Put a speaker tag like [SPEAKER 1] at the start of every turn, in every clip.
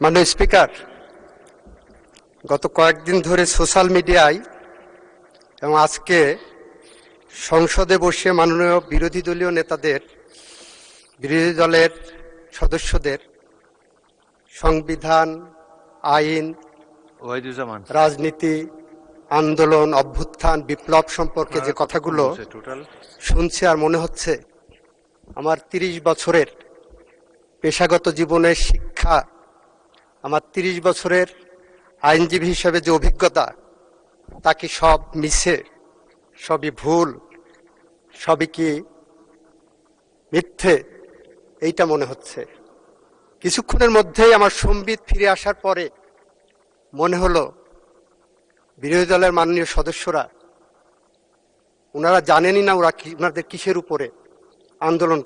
[SPEAKER 1] মাননীয় স্পিকার, গত কয়েকদিন ধরে সোশ্যাল মিডিয়ায় এবং আজকে সংসদে বসে মাননীয় বিরোধী দলীয় নেতাদের, বিরোধী দলের সদস্যদের সংবিধান, আইন, রাজনীতি, আন্দোলন, অভ্যুত্থান, বিপ্লব সম্পর্কে যে কথাগুলো শুনছি, আর মনে হচ্ছে আমার 30 বছরের পেশাগত জীবনের শিক্ষা, আমার 30 বছরের আইনজীবী হিসেবে যে অভিজ্ঞতা, তা কি সব মিছে, সবই ভুল, সবই কি মিথ্যে, এইটা মনে হচ্ছে। কিছুক্ষণের মধ্যেই আমার সম্বিত ফিরে আসার পরে মনে হলো বিরোধী দলের মাননীয় সদস্যরা ওনারা জানেনই না ওনাদের কিসের উপরে আন্দোলন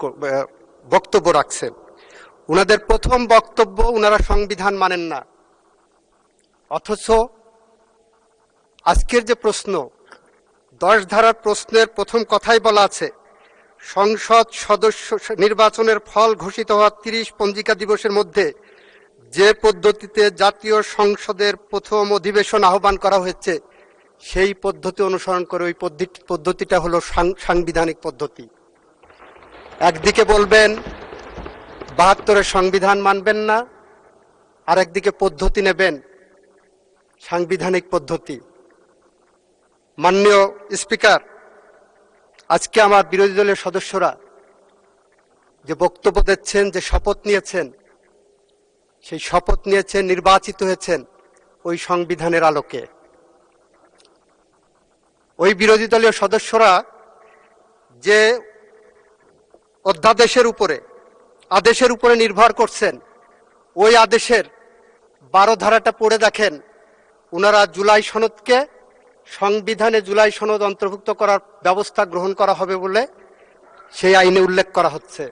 [SPEAKER 1] বক্তব্য রাখছেন। ওনাদের প্রথম বক্তব্য, ওনারা সংবিধান মানেন না, অথচ আজকের যে প্রশ্ন, 10 ধারার প্রশ্নের প্রথম কথাই বলা আছে, সংসদ সদস্য নির্বাচনের ফল ঘোষিত হওয়ার 30 পঞ্জিকা দিবসের মধ্যে যে পদ্ধতিতে জাতীয় সংসদের প্রথম অধিবেশন আহ্বান করা হয়েছে, সেই পদ্ধতি অনুসরণ করে ওই পদ্ধতিটা হলো সাংবিধানিক পদ্ধতি। একদিকে বলবেন 72-এর সংবিধান মানবেন না, আর একদিকে পদ্ধতি নেবেন সাংবিধানিক পদ্ধতি। মাননীয় স্পিকার, আজকে আমার বিরোধী দলের সদস্যরা যে বক্তব্য দিচ্ছেন, যে শপথ নিয়েছেন, সেই শপথ নিয়েছেন, নির্বাচিত হয়েছেন ওই সংবিধানের আলোকে। ওই বিরোধী দলীয় সদস্যরা যে অধ্যাদেশের উপরে, আদেশের উপরে নির্ভর করছেন, ওই আদেশের 12 ধারাটা পড়ে দেখেন। ওনারা জুলাই সনদকে সংবিধানে জুলাই সনদ অন্তর্ভুক্ত করার ব্যবস্থা গ্রহণ করা হবে বলে সেই আইনে উল্লেখ করা হচ্ছে।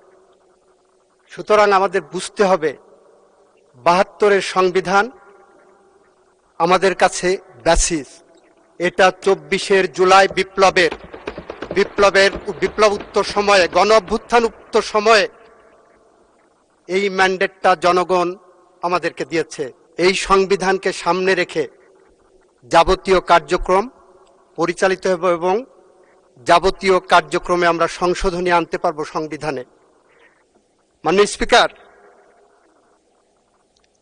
[SPEAKER 1] সুতরাং আমাদের বুঝতে হবে 72-এর সংবিধান আমাদের কাছে বেসিস। এটা 24-এর জুলাই বিপ্লব উত্তর সময়ে, গণ অভ্যুত্থান উত্তর সময়ে এই ম্যান্ডেটটা জনগণ আমাদেরকে দিয়েছে। এই সংবিধানকে সামনে রেখে যাবতীয় কার্যক্রম পরিচালিত হবে এবং যাবতীয় কার্যক্রমে আমরা সংশোধনী আনতে পারবো সংবিধানে। মাননীয় স্পিকার,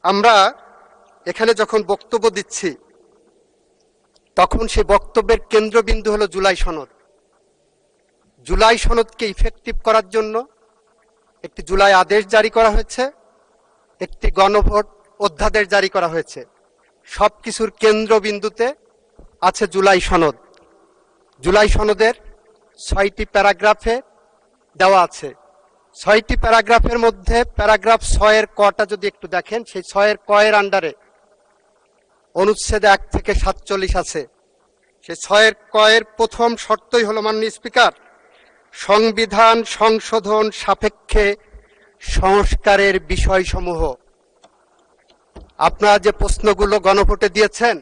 [SPEAKER 1] আমরা এখানে যখন বক্তব্য দিচ্ছি, তখন সেই বক্তব্যের কেন্দ্রবিন্দু হলো জুলাই সনদ। জুলাই সনদকে ইফেক্টিভ করার জন্য একটি জুলাই আদেশ জারি করা হয়েছে, একটি গণভোট অধ্যাদেশ জারি করা হয়েছে। সবকিছুর কেন্দ্রবিন্দুতে আছে জুলাই সনদ। জুলাই সনদের 6টি প্যারাগ্রাফে দেওয়া আছে। 6টি প্যারাগ্রাফের মধ্যে প্যারাগ্রাফ 6-এর কটা যদি একটু দেখেন, সেই 6-এর কয়ের আন্ডারে অনুচ্ছেদ 1 থেকে 47 আছে। সেই 6-এর কয়ের প্রথম শর্তই হলো, মাননীয় স্পিকার, সংবিধান সংশোধন সাপেক্ষে সংস্কারের বিষয়সমূহ। আপনারা যে প্রশ্নগুলো গণভোটে দিয়েছেন,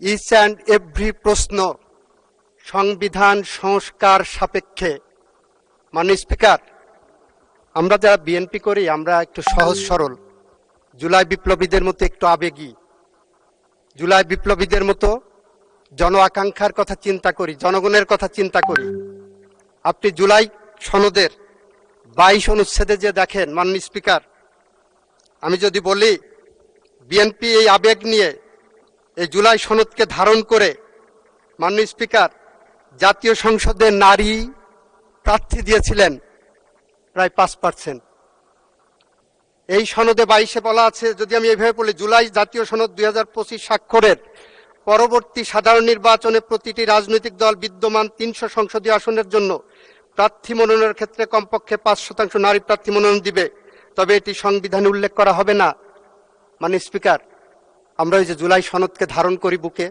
[SPEAKER 1] ইচ অ্যান্ড এভরি প্রশ্ন সংবিধান সংস্কার সাপেক্ষে। মাননীয় স্পিকার, আমরা যারা বিএনপি করি, আমরা একটু সহজ সরল, জুলাই বিপ্লবীদের মতো একটু আবেগী, জুলাই বিপ্লবীদের মতো জন আকাঙ্ক্ষার কথা চিন্তা করি, জনগণের কথা চিন্তা করি। আপনি জুলাই সনদের 22 অনুচ্ছেদে যে দেখেন, মাননীয় স্পিকার, আমি যদি বলি বিএনপি এই আবেগ নিয়ে এই জুলাই সনদকে ধারণ করে, মাননীয় স্পিকার, জাতীয় সংসদে নারী প্রার্থী দিয়েছিলেন প্রায় 5%। এই সনদে 22-এ বলা আছে, যদি আমি এইভাবে বলি, জুলাই জাতীয় সনদ 2025 স্বাক্ষরের পরবর্তী সাধারণ নির্বাচনে প্রতিটি রাজনৈতিক দল বিদ্যমান 300 সংসদীয় আসনের জন্য প্রার্থী মনোনয়নের ক্ষেত্রে কমপক্ষে 5% নারী প্রার্থী মনোনয়ন দিবে, তবে এটি সংবিধানে উল্লেখ করা হবে না। মানে স্পিকার, আমরা ওই যে জুলাই সনদকে ধারণ করি বুকে,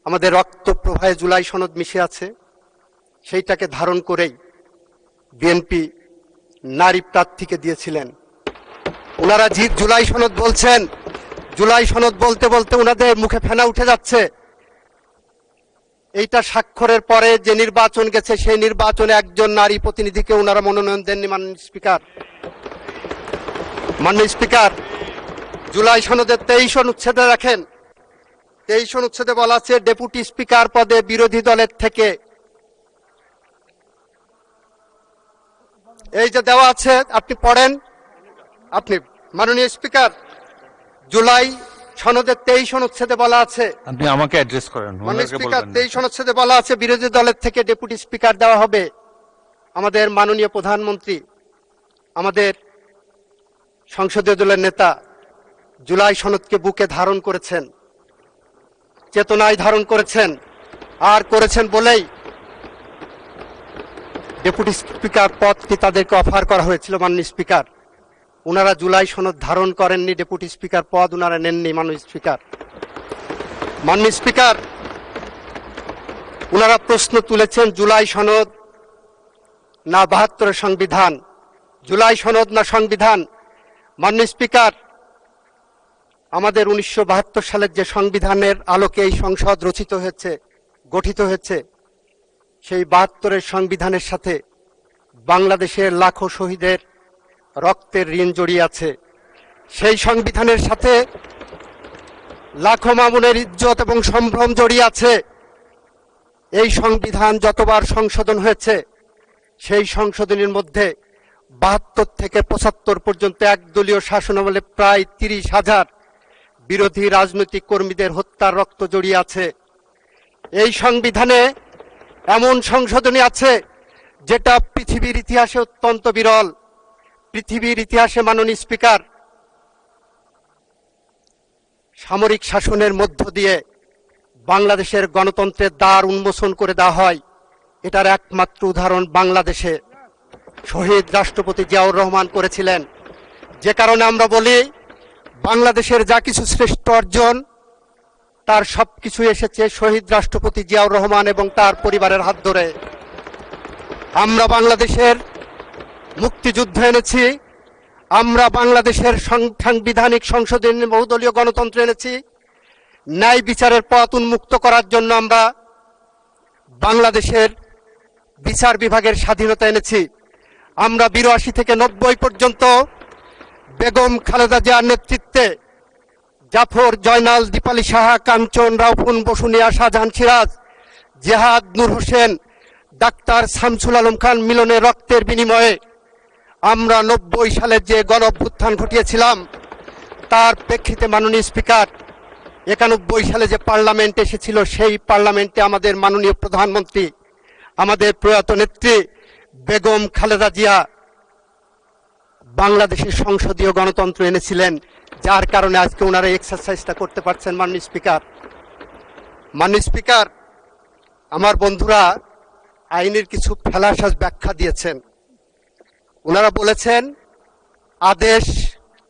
[SPEAKER 1] আমাদের রক্ত প্রবাহে জুলাই সনদ মিশে আছে, সেইটাকে ধারণ করেই বিএনপি নারী প্রার্থীকে দিয়েছিলেন। ওনারা জুলাই সনদ বলছেন, জুলাই সনদ বলতে বলতে ওনাদের মুখে ফেনা উঠে যাচ্ছে। এইটা স্বাক্ষরের পরে যে নির্বাচন গেছে, সেই নির্বাচনে একজন নারী প্রতিনিধিকে ওনারা মনোনয়ন দেননি। মাননীয় স্পিকার, জুলাই সনদের 23 অনুচ্ছেদে রাখেন, 23 অনুচ্ছেদে বলা আছে ডেপুটি স্পিকার পদে বিরোধী দলের থেকে, এই যে দেওয়া আছে আপনি পড়েন, আপনি মাননীয় স্পিকার, জুলাই সনদের 23 অনুচ্ছেদে বলা আছে,
[SPEAKER 2] আপনি আমাকে অ্যাড্রেস করেন,
[SPEAKER 1] মাননীয়
[SPEAKER 2] ওনাকে
[SPEAKER 1] স্পিকার,
[SPEAKER 2] বলবেন না।
[SPEAKER 1] 23 অনুচ্ছেদে বলা আছে বিরোধী দলের থেকে ডেপুটি স্পিকার দেওয়া হবে। আমাদের মাননীয় প্রধানমন্ত্রী, আমাদের সংসদীয় দলের নেতা জুলাই সনদকে বুকে ধারণ করেছেন, চেতনায় ধারণ করেছেন, আর করেছেন বলেই ডেপুটি স্পিকার পদটি তাদেরকে অফার করা হয়েছিল। মাননীয় স্পিকার, ওনারা জুলাই সনদ ধারণ করেননি, ডেপুটি স্পিকার পদ ওনারা নেননি। মাননীয় স্পিকার, মাননীয় স্পিকার, ওনারা প্রশ্ন তুলেছেন জুলাই সনদ না 72-এর সংবিধান, জুলাই সনদ না সংবিধান। মাননীয় স্পিকার, আমাদের 1972 সালের যে সংবিধানের আলোকে এই সংসদ রচিত হয়েছে, গঠিত হয়েছে, সেই 72-এর সংবিধানের সাথে বাংলাদেশের লাখো শহীদের রক্তের ঋণ জড়িয়ে আছে। সেই সংবিধানের সাথে লাখো মামুনের ইজ্জত এবং সম্ভ্রম জড়িয়ে আছে। এই সংবিধান যতবার সংশোধন হয়েছে, সেই সংশোধনের মধ্যে 72 থেকে 75 পর্যন্ত একদলীয় শাসনামলে প্রায় 30,000 বিরোধী রাজনৈতিক কর্মীদের হত্যার রক্ত জড়িয়ে আছে। এই সংবিধানে এমন সংশোধনী আছে যেটা পৃথিবীর ইতিহাসে অত্যন্ত বিরল। পৃথিবীর ইতিহাসে মাননীয় স্পিকার, সামরিক শাসনের মধ্য দিয়ে বাংলাদেশের গণতন্ত্রের দ্বার উন্মোচন করে দেওয়া হয়, এটার একমাত্র উদাহরণ বাংলাদেশে শহীদ রাষ্ট্রপতি জিয়াউর রহমান করেছিলেন। যে কারণে আমরা বলি বাংলাদেশের যা কিছু শ্রেষ্ঠ অর্জন, তার সবকিছু এসেছে শহীদ রাষ্ট্রপতি জিয়াউর রহমান এবং তার পরিবারের হাত ধরে। আমরা বাংলাদেশের মুক্তিযুদ্ধ এনেছি, আমরা বাংলাদেশের সাংবিধানিক সংশোধনী বহুদলীয় গণতন্ত্র এনেছি, ন্যায় বিচারের পথ উন্মুক্ত করার জন্য আমরা বাংলাদেশের বিচার বিভাগের স্বাধীনতা এনেছি। আমরা 82 থেকে 90 পর্যন্ত বেগম খালেদা জিয়ার নেতৃত্বে জাফর, জয়নাল, দীপালি সাহা, কাঞ্চন, রাউফুন, বসুনিয়া, শাহজাহান, সিরাজ, জেহাদ, নূর হোসেন, ডাক্তার শামসুল আলম খান মিলনের রক্তের বিনিময়ে আমরা 90 সালের যে গণ অভ্যুত্থান ঘটিয়েছিলাম, তার প্রেক্ষিতে মাননীয় স্পিকার, 91 সালে যে পার্লামেন্ট এসেছিল, সেই পার্লামেন্টে আমাদের মাননীয় প্রধানমন্ত্রী, আমাদের প্রয়াত নেত্রী বেগম খালেদা জিয়া বাংলাদেশের সংসদীয় গণতন্ত্র এনেছিলেন, যার কারণে আজকে ওনারা এক্সারসাইজটা করতে পারছেন। মাননীয় স্পিকার, মাননীয় স্পিকার, আমার বন্ধুরা আইনের কিছু ফেলাসাজ ব্যাখ্যা দিয়েছেন। ওনারা বলেছেন আদেশ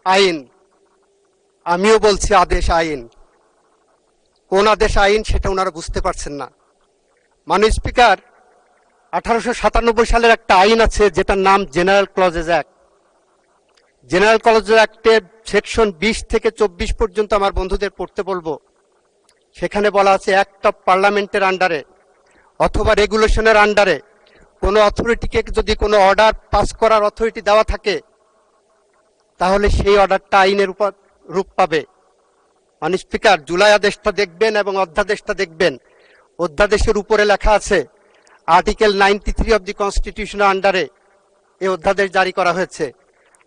[SPEAKER 1] আইন, আমিও বলছি আদেশ আইন। কোন আদেশ আইন সেটা ওনারা বুঝতে পারছেন না। মাননীয় স্পিকার, 1897 সালের একটা আইন আছে যেটার নাম general clauses act. General clauses অ্যাক্টের সেকশন 20 থেকে 24 পর্যন্ত আমার বন্ধুদের পড়তে বলবো। সেখানে বলা আছে অ্যাক্ট অফ পার্লামেন্টের আন্ডারে অথবা রেগুলেশনের আন্ডারে কোনো অথরিটিকে যদি কোনো অর্ডার পাস করার অথরিটি দেওয়া থাকে, তাহলে সেই অর্ডারটা আইনের উপর রূপ পাবে। মাননীয় স্পিকার, জুলাই আদেশটা দেখবেন এবং অধ্যাদেশটা দেখবেন। অধ্যাদেশের উপরে লেখা আছে আর্টিকেল 93 অব দি কনস্টিটিউশনের আন্ডারে এই অধ্যাদেশ জারি করা হয়েছে।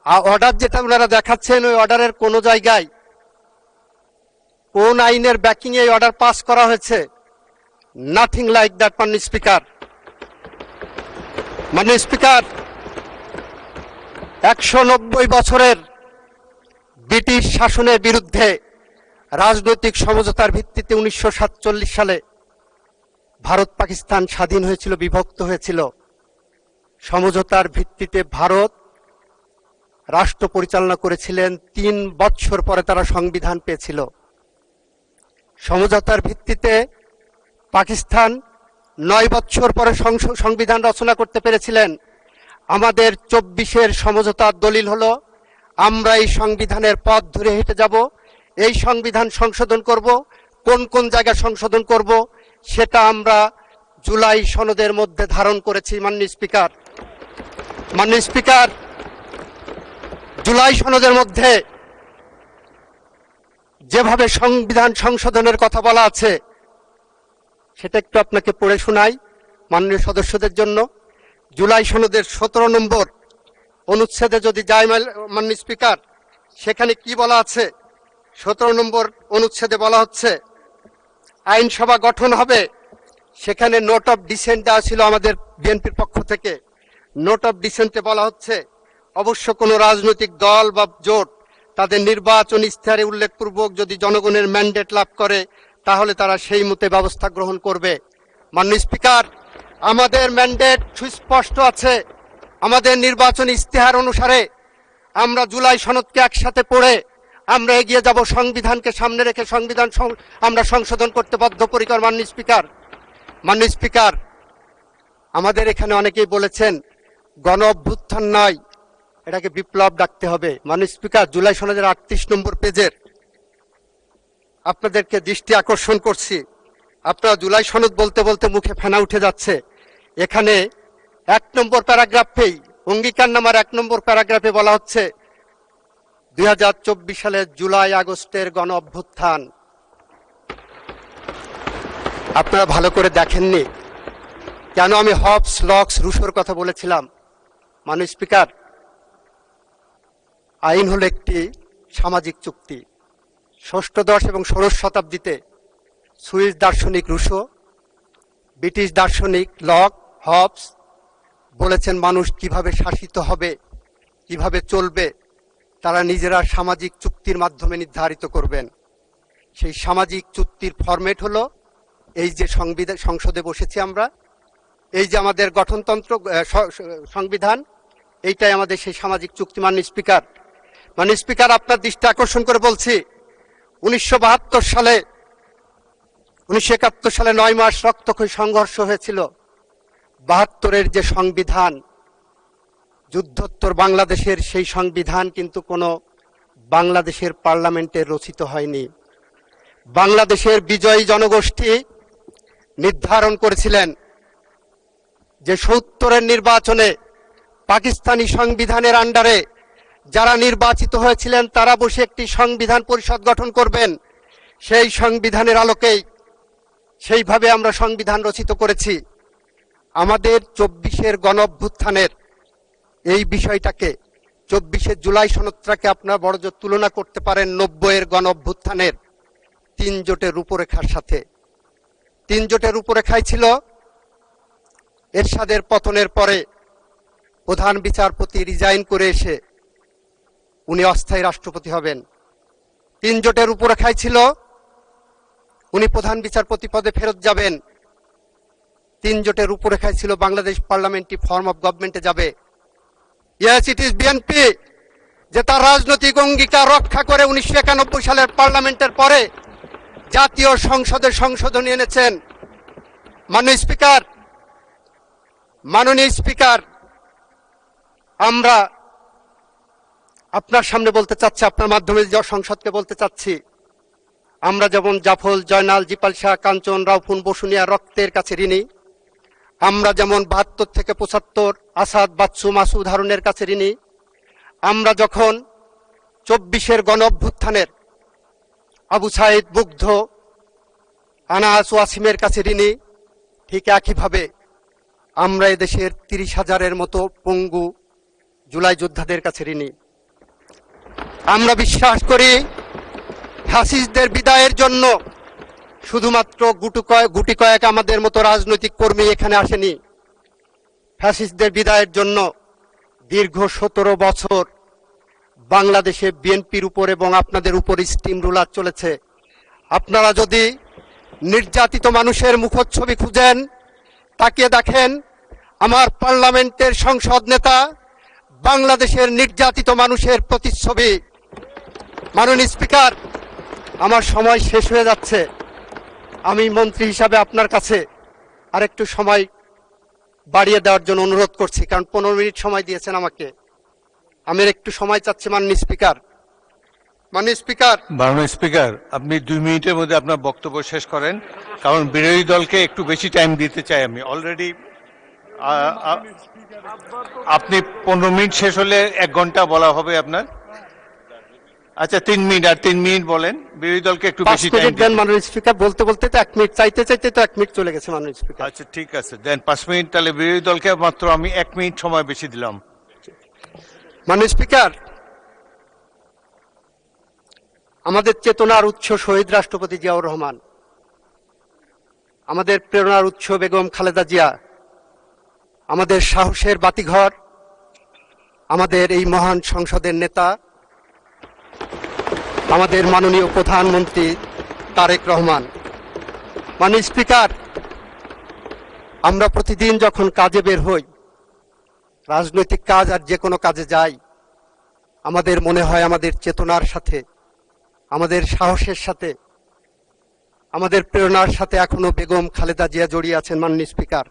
[SPEAKER 1] আর অর্ডার যেটা ওনারা দেখাচ্ছেন, ওই অর্ডারের কোনো জায়গায় কোন আইনের ব্যাকিং এই অর্ডার পাস করা হয়েছে? Nothing like that. মাননীয় স্পিকার, মাননীয় স্পিকার, 190 বছরের ব্রিটিশ শাসনের বিরুদ্ধে রাজনৈতিক সমঝোতার ভিত্তিতে 1947 সালে ভারত পাকিস্তান স্বাধীন হয়েছিল, বিভক্ত হয়েছিল। সমঝোতার ভিত্তিতে ভারত রাষ্ট্র পরিচালনা করেছিলেন, 3 বছর পরে তারা সংবিধান পেয়েছিল। সমঝোতার ভিত্তিতে পাকিস্তান 9 বছর পরে সংবিধান রচনা করতে পেরেছিলেন। আমাদের 24-এর সমঝোতার দলিল হলো আমরা এই সংবিধানের পথ ধরে হেঁটে যাব, এই সংবিধান সংশোধন করব। কোন কোন জায়গায় সংশোধন করব সেটা আমরা জুলাই সনদের মধ্যে ধারণ করেছি। মাননীয় স্পিকার, মাননীয় স্পিকার, জুলাই সনদের মধ্যে যেভাবে সংবিধান সংশোধনের কথা বলা আছে সেটা একটু আপনাকে পড়ে শোনাই মাননীয় সদস্যদের জন্য। জুলাই সনদের 17 নম্বর অনুচ্ছেদে যদি যাই মাননীয় স্পিকার, সেখানে কি বলা আছে? 17 নম্বর অনুচ্ছেদে বলা হচ্ছে আইনসভা গঠন হবে। সেখানে নোট অফ ডিসেন্ট দেওয়া ছিল আমাদের বিএনপির পক্ষ থেকে। নোট অফ ডিসেন্টে বলা হচ্ছে অবশ্য কোনো রাজনৈতিক দল বা জোট তাদের নির্বাচন ইশতেহারে উল্লেখপূর্বক যদি জনগণের ম্যান্ডেট লাভ করে তাহলে তারা সেই মতে ব্যবস্থা গ্রহণ করবে। মাননীয় স্পিকার, আমাদের ম্যান্ডেট সুস্পষ্ট আছে। আমাদের নির্বাচন ইশতেহার অনুসারে আমরা জুলাই সনদকে একসাথে পড়ে আমরা এগিয়ে যাব, সংবিধানকে সামনে রেখে সংবিধান আমরা সংশোধন করতে বদ্ধপরিকর। মাননীয় স্পিকার, আমাদের এখানে অনেকেই বলেছেন গণ অভ্যুত্থান নয়, এটাকে বিপ্লব ডাকতে হবে। মাননীয় স্পিকার, জুলাই সনদের 38 নম্বর পেজের আপনাদেরকে দৃষ্টি আকর্ষণ করছি। আপনারা জুলাই সনদ বলতে বলতে মুখে ফেনা উঠে যাচ্ছে। এখানে 1 নম্বর প্যারাগ্রাফেই অঙ্গীকারনামার 1 নম্বর প্যারাগ্রাফে বলা হচ্ছে 2024 সালের জুলাই আগস্টের গণ অভ্যুত্থান। আপনারা ভালো করে দেখেননি কেন আমি হবস, লক্স, রুশোর কথা বলেছিলাম? মাননীয় স্পিকার, আইন হলো একটি সামাজিক চুক্তি। ষষ্ঠদশ এবং ষোড়শ শতাব্দীতে সুইস দার্শনিক রুশো, ব্রিটিশ দার্শনিক লক, হবস বলেছেন মানুষ কিভাবে শাসিত হবে, কিভাবে চলবে তারা নিজেরা সামাজিক চুক্তির মাধ্যমে নির্ধারিত করবেন। সেই সামাজিক চুক্তির ফরম্যাট হলো এই যে সংসদে বসেছি আমরা, এই যে আমাদের গঠনতন্ত্র সংবিধান, এইটাই আমাদের সেই সামাজিক চুক্তি। মাননীয় স্পিকার, আপনার দৃষ্টি আকর্ষণ করে বলছি 1972 সালে 1971 সালে 9 মাস রক্তক্ষয়ী সংঘর্ষ হয়েছিল। 72-এর যে সংবিধান, যুদ্ধোত্তর বাংলাদেশের সেই সংবিধান কিন্তু কোনো বাংলাদেশের পার্লামেন্টে রচিত হয়নি। বাংলাদেশের বিজয়ী জনগোষ্ঠী নির্ধারণ করেছিলেন যে 70-এর নির্বাচনে পাকিস্তানি সংবিধানের আন্ডারে যারা নির্বাচিত হয়েছিলেন তারা বসে একটি সংবিধান পরিষদ গঠন করবেন। সেই সংবিধানের আলোকেই সেইভাবে আমরা সংবিধান রচিত করেছি। আমাদের 24-এর গণ অভ্যুত্থানের এই বিষয়টাকে 24-এর জুলাই সনদটাকে আপনারা বড়জোর তুলনা করতে পারেন 90-এর গণ অভ্যুত্থানের 3 জোটের রূপরেখার সাথে। 3 জোটের রূপরেখায় ছিল এরশাদের পতনের পরে প্রধান বিচারপতি রিজাইন করে এসে উনি অস্থায়ী রাষ্ট্রপতি হবেন। 3 জোটের রূপরেখায় ছিল উনি প্রধান বিচারপতি পদে ফেরত যাবেন। 3 জোটের রূপরেখায় ছিল বাংলাদেশ পার্লামেন্টারি ফর্ম অফ গভর্নমেন্টে যাবে। ইয়েস, ইট ইজ বিএনপি যে তার রাজনৈতিক অঙ্গীকার রক্ষা করে 1991 সালের পার্লামেন্টের পরে জাতীয় সংসদে সংশোধনী এনেছেন। মাননীয় স্পিকার, আমরা আপনার সামনে বলতে চাচ্ছি, আপনার মাধ্যমে সংসদকে বলতে চাচ্ছি, আমরা যেমন জাফর, জয়নাল, জিপাল শাহ, কাঞ্চন, রাউফুন, বসুনিয়া রক্তের কাছে ঋণী, আমরা যেমন 72 থেকে 75 আসাদ, বাচ্চু, মাসুদ, হারুনের কাছে ঋণী, আমরা যখন 24-এর গণ অভ্যুত্থানের আবু সাইদ, মুগ্ধ, আনাস, ওয়াসিমের কাছে ঋণী, ঠিক একইভাবে আমরা এদেশের 30,000-এর মতো পঙ্গু জুলাই যোদ্ধাদের কাছে ঋণী। আমরা বিশ্বাস করি ফ্যাসিস্টদের বিদায়ের জন্য শুধুমাত্র গুটি কয়েক আমাদের মতো রাজনৈতিক কর্মী এখানে আসেনি। ফ্যাসিস্টদের বিদায়ের জন্য দীর্ঘ 17 বছর বাংলাদেশে বিএনপির উপর এবং আপনাদের উপর স্টিম রুলার চলেছে। আপনারা যদি নির্যাতিত মানুষের মুখচ্ছবি খুঁজেন, তাকিয়ে দেখেন আমার পার্লামেন্টের সংসদ নেতা বাংলাদেশের নির্যাতিত মানুষের প্রতিচ্ছবি। মাননীয় স্পিকার, আমার সময় শেষ হয়ে যাচ্ছে। আমি মন্ত্রী হিসাবে আপনার কাছে আরেকটু সময় বাড়িয়ে দেওয়ার জন্য অনুরোধ করছি, কারণ 15 মিনিট সময় দিয়েছেন আমাকে। আমি একটু সময় চাচ্ছি মাননীয় স্পিকার।
[SPEAKER 2] আপনি 2 মিনিটের মধ্যে আপনার বক্তব্য শেষ করেন, কারণ বিরোধী দলকে একটু বেশি টাইম দিতে চাই আমি। অলরেডি আপনি 15 মিনিট শেষ হলে 1 ঘন্টা বলা হবে আপনার। আচ্ছা 3 মিনিট, আর 3 মিনিট বলেন, বিরোধী দলকে একটু
[SPEAKER 1] 5
[SPEAKER 2] বেশি টাইম
[SPEAKER 1] মিনিট দেন মাননীয় স্পিকার। বলতে বলতে তো 1 মিনিট, চাইতে চাইতে তো 1 মিনিট চলে গেছে মাননীয় স্পিকার।
[SPEAKER 2] আচ্ছা ঠিক আছে, দেন 5 মিনিট। তাহলে বিরোধী দলকে মাত্র আমি 1 মিনিট সময় বেশি দিলাম।
[SPEAKER 1] মাননীয় স্পিকার, আমাদের চেতনার উৎস শহীদ রাষ্ট্রপতি জিয়াউর রহমান, আমাদের প্রেরণার উৎস বেগম খালেদা জিয়া, আমাদের সাহসের বাতিঘর, আমাদের এই মহান সংসদের নেতা, আমাদের মাননীয় প্রধানমন্ত্রী তারেক রহমান। মাননীয় স্পিকার, আমরা প্রতিদিন যখন কাজে বের হই, রাজনৈতিক কাজ আর যে কোনো কাজে যাই, আমাদের মনে হয় আমাদের চেতনার সাথে, আমাদের সাহসের সাথে, আমাদের প্রেরণার সাথে এখনো বেগম খালেদা জিয়া জড়িয়ে আছেন। মাননীয় স্পিকার,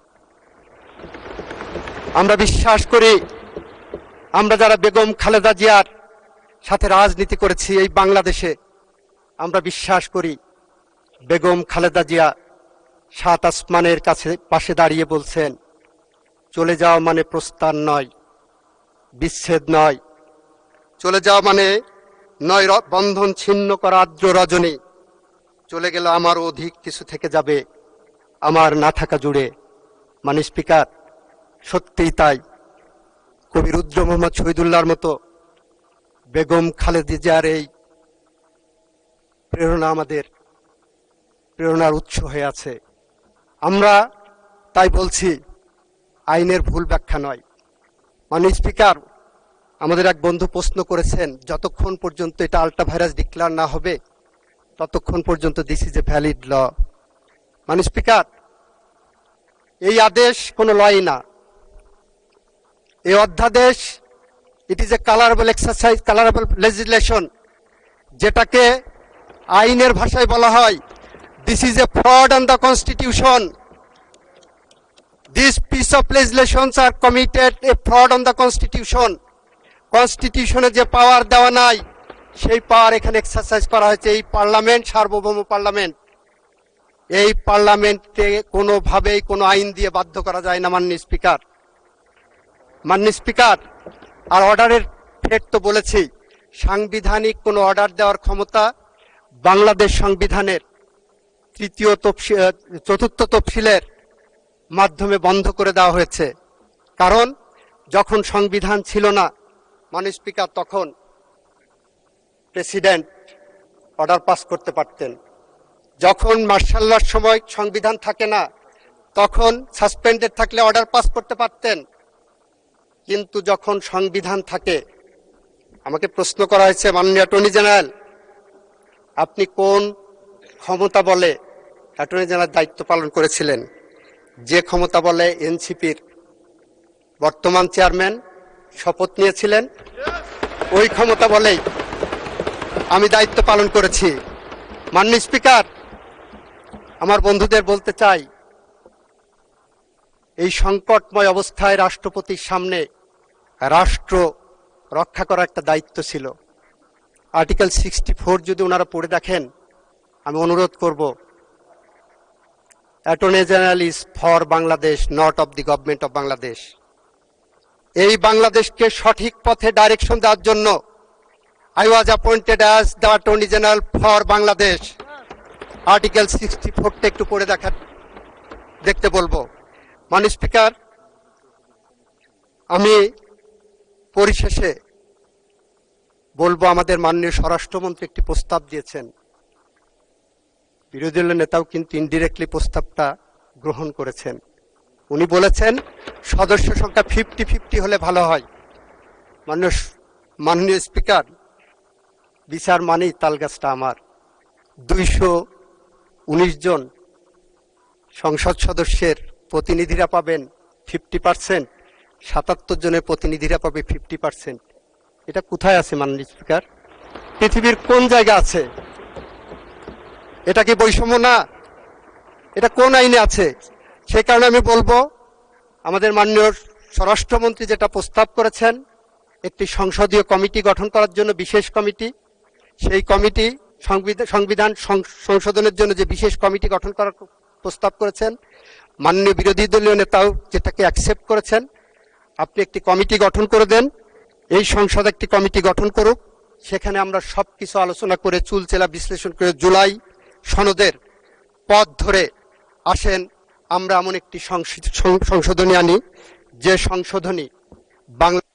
[SPEAKER 1] আমরা বিশ্বাস করি, আমরা যারা বেগম খালেদা জিয়ার সাথে রাজনীতি করেছি এই বাংলাদেশে, আমরা বিশ্বাস করি বেগম খালেদা জিয়া 7 আসমানের কাছে পাশে দাঁড়িয়ে বলছেন, চলে যাওয়া মানে প্রস্থান নয়, বিচ্ছেদ নয়, চলে যাওয়া মানে নয় বন্ধন ছিন্ন করা আর্দ্র রজনী, চলে গেল আমার অধিক কিছু থেকে যাবে আমার না থাকা জুড়ে। মাননীয় স্পিকার, সত্যিই তাই। কবি রুদ্র মোহাম্মদ শহীদুল্লাহর মতো বেগম খালেদা জিয়ার এই প্রেরণা আমাদের প্রেরণার উৎস হয়ে আছে। আমরা তাই বলছি, আইনের ভুল ব্যাখ্যা নয়। মাননীয় স্পিকার, আমাদের এক বন্ধু প্রশ্ন করেছেন, যতক্ষণ পর্যন্ত এটা আল্ট্রা ভাইরাস ডিক্লেয়ার না হবে ততক্ষণ পর্যন্ত this is a valid law. মাননীয় স্পিকার, এই আদেশ কোনো লই না, এই অধ্যাদেশ it is a colourable exercise, colourable legislation, যেটাকে আইনের ভাষায় বলা হয় this is a fraud on the constitution. This piece of legislations are committed a fraud on the constitution. কনস্টিটিউশনে যে পাওয়ার দেওয়া নাই সেই পাওয়ার এখানে এক্সারসাইজ করা হয়েছে। এই পার্লামেন্ট সার্বভৌম পার্লামেন্ট, এই পার্লামেন্টকে কোনোভাবেই কোনো আইন দিয়ে বাধ্য করা যায় না। মাননীয় স্পিকার, মাননীয় স্পিকার, আর অর্ডারের ফেট তো বলেছি, সাংবিধানিক কোনো অর্ডার দেওয়ার ক্ষমতা বাংলাদেশ সংবিধানের 4th তফসিলের মাধ্যমে বন্ধ করে দেওয়া হয়েছে। কারণ যখন সংবিধান ছিল না মাননীয় স্পিকার, তখন প্রেসিডেন্ট অর্ডার পাস করতে পারতেন। যখন মার্শাল লর সময় সংবিধান থাকে না, তখন সাসপেন্ডেড থাকলে অর্ডার পাস করতে পারতেন। কিন্তু যখন সংবিধান থাকে, আমাকে প্রশ্ন করা হয়েছে, মাননীয় অ্যাটর্নি জেনারেল, আপনি কোন ক্ষমতা বলে অ্যাটর্নি জেনারেল দায়িত্ব পালন করেছিলেন? যে ক্ষমতা বলে এনসিপির বর্তমান চেয়ারম্যান শপথ নিয়েছিলেন, ওই ক্ষমতা বলেই আমি দায়িত্ব পালন করেছি। মাননীয় স্পিকার, আমার বন্ধুদের বলতে চাই, এই সংকটময় অবস্থায় রাষ্ট্রপতির সামনে রাষ্ট্র রক্ষা করার একটা দায়িত্ব ছিল। আর্টিকেল 64 যদি ওনারা পড়ে দেখেন, আমি অনুরোধ করব, attorney general is for Bangladesh, not of the government of Bangladesh. এই বাংলাদেশকে সঠিক পথে ডাইরেকশন দেওয়ার জন্য I was appointed as the Attorney General for Bangladesh. Article 64টা একটু পড়ে দেখতে বলবো। মাননীয় স্পিকার, আমি পরিশেষে বলবো, আমাদের মাননীয় স্বরাষ্ট্রমন্ত্রী একটি প্রস্তাব দিয়েছেন, বিরোধী দলের নেতাও কিন্তু ইনডিরেক্টলি প্রস্তাবটা গ্রহণ করেছেন। উনি বলেছেন সদস্য সংখ্যা 50-50 হলে ভালো হয়। মাননীয় স্পিকার, বিচার মানেই তালগাছটা আমার। 219 জন সংসদ সদস্যের প্রতিনিধিরা পাবেন 50%, 77 জনের প্রতিনিধিরা পাবে 50%। এটা কোথায় আছে মাননীয় স্পিকার? পৃথিবীর কোন জায়গা আছে? এটা কি বৈষম্য না? এটা কোন আইনে আছে? সেই কারণে আমি বলবো, আমাদের মাননীয় স্বরাষ্ট্রমন্ত্রী যেটা প্রস্তাব করেছেন, একটি সংসদীয় কমিটি গঠন করার জন্য, বিশেষ কমিটি, সেই কমিটি সংবিধান সংশোধনের জন্য যে বিশেষ কমিটি গঠন করার প্রস্তাব করেছেন, মাননীয় বিরোধী দলীয় নেতাও যেটাকে অ্যাকসেপ্ট করেছেন, আপনি একটি কমিটি গঠন করে দেন, এই সংসদ একটি কমিটি গঠন করুক, সেখানে আমরা সবকিছু আলোচনা করে চুলচেলা বিশ্লেষণ করে জুলাই সনদের পথ ধরে আসেন আমরা এমন একটি সংশোধনী আনি যে সংশোধনী বাংলা